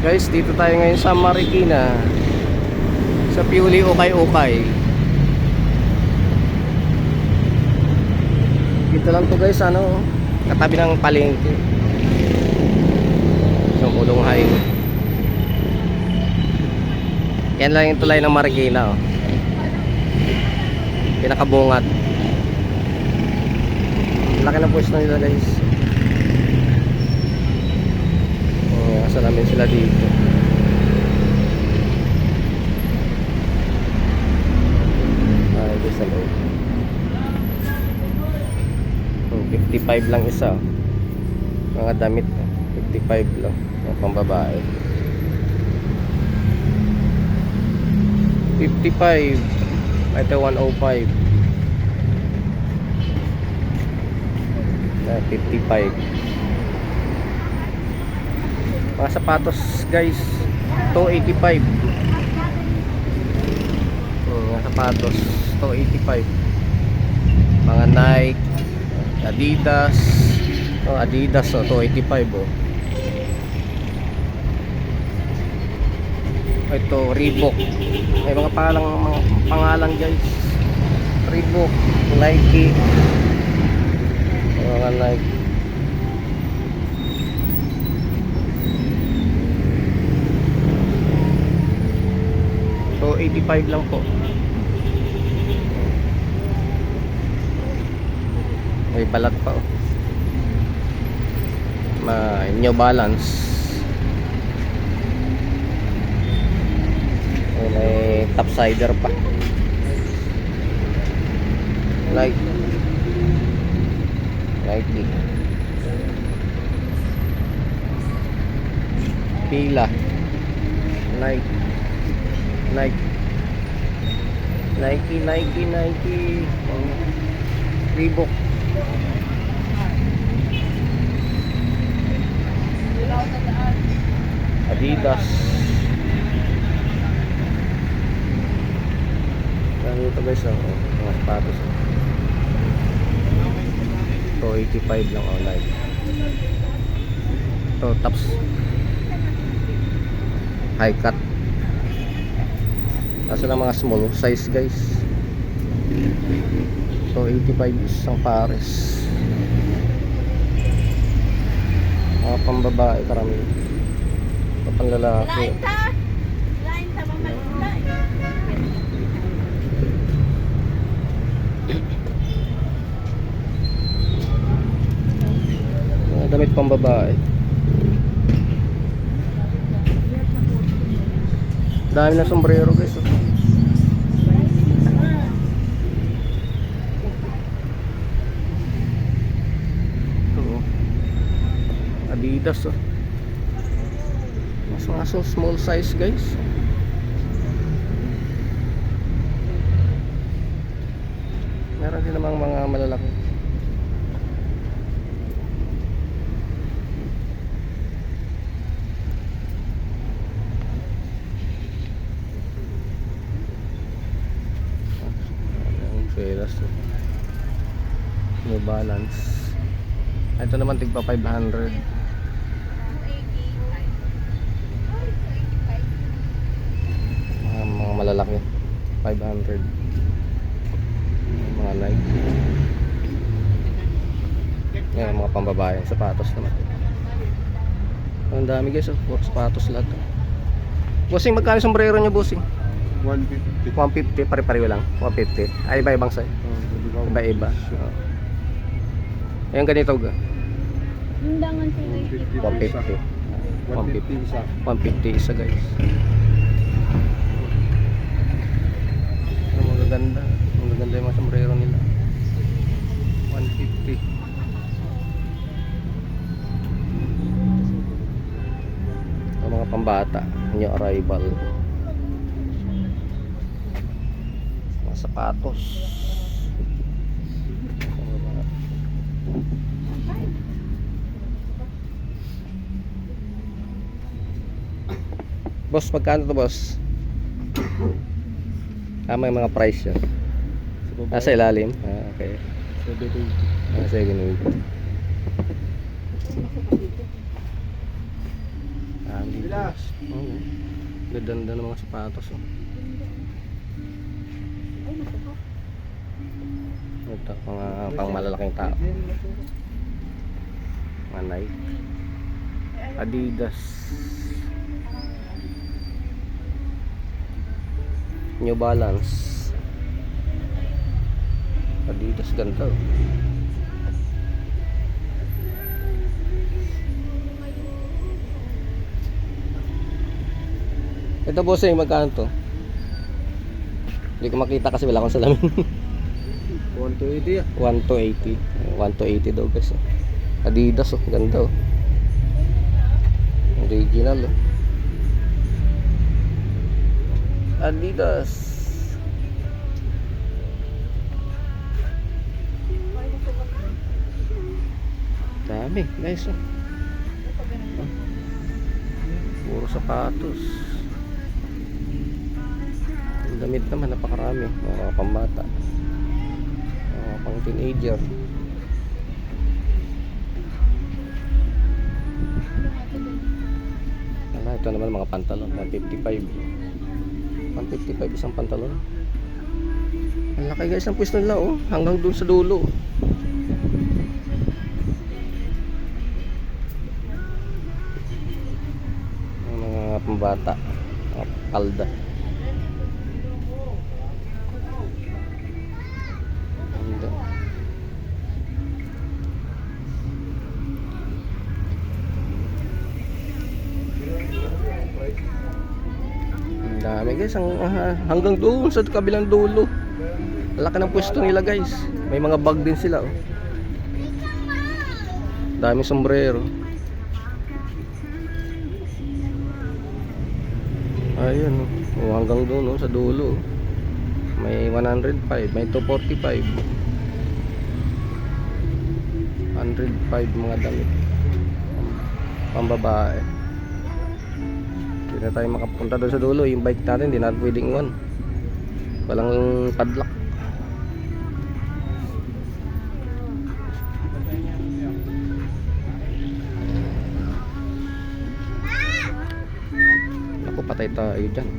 Guys, dito tayo ngayon sa Marikina, sa Piuli Ukay-Ukay. Dito lang to guys, ano, katabi ng palengke, yung Ulong Highway. Yan lang yung tulay ng Marikina, oh. Pinakabungat. Laki ng pwesto nila guys. Nasa namin sila dito. Ay, guys, hello. 55 lang isa. Mga damit, 55 lang. Yung pambabae. 55. Ito 105. 55. Mga sapatos guys, 285. Mga sapatos 285. Mga Nike, Adidas, Adidas, 285, oh. Ito Reebok. May mga pangalan guys. Reebok, Nike. Mga Nike. So 85 lang po. May balat pa, oh. New Balance. May topsider pa. Nike. Pila. Nike. Reebok. Adidas. Ano ito guys, mga sapatos. 285 lang online. Ito tops. High cut. Kaso ng mga small size guys. So 85 isang pares. Mga pambabae karami. Mga panlalaki. Mga damit pambabae. Dami na sombrero guys, oh. Adidas, oh. Mas small size guys. Meron din namang mga malalaki. New Balance. Ito naman tigpa 500. Mga malalaki 500. Mga Nike. Ngayon mga pambabae sapatos naman. Ang dami guys, oh. Sapatos lahat. Bossing, magkano sombrero nyo, bossing? 150. 150, pare-pareho lang. 150. Ay, iba-ibang size. Iba-iba. Ayan ganito ga. Undangan sila 150. 150 isa. 150 isa guys. Ang magaganda. Ang magaganda yung mga sombrero nila. 150. Ang mga pambata. New arrival. Mga sapatos. Boss, magkano to boss? May mga price yan. Sa ilalim? Okay. 780. Adidas. Oh, ganda ng mga sapatos. Oh. Ay, masarap. Ito, mga pang malalaking tao. Mga Nike. Adidas. New Balance. Adidas, ganda. Oh. Ito bossing, magkano to? Hindi ko makita kasi wala akong salamin. 1 to 80 ah. 1 to 80. 1 to 80 daw guys. Oh. Adidas, oh, ganda. Oh. Original. Oh. Adidas. Dami guys. Oh. Oh. Puro sapatos. Ang damit naman napakarami. Mga pambata. Mga pang teenager. Ito naman mga pantalon, 155. 155 isang pantalon. Ang laki guys ng pwesto nila, oh, hanggang dun sa dulo. Ang mga pambata, mga palda. Ganda. Ang dami guys, hanggang doon sa kabilang dulo. Laki ng pwesto nila guys. May mga bag din sila, oh. Dami sombrero. Ayun, oh, hanggang doon, oh, sa dulo. May 105, may 245. 105 mga damit. Pambabae. Hindi na tayo makapunta doon sa dulo. Yung bike natin hindi natin pwedeng iwan. Walang padlock. Naku, patay tayo dyan.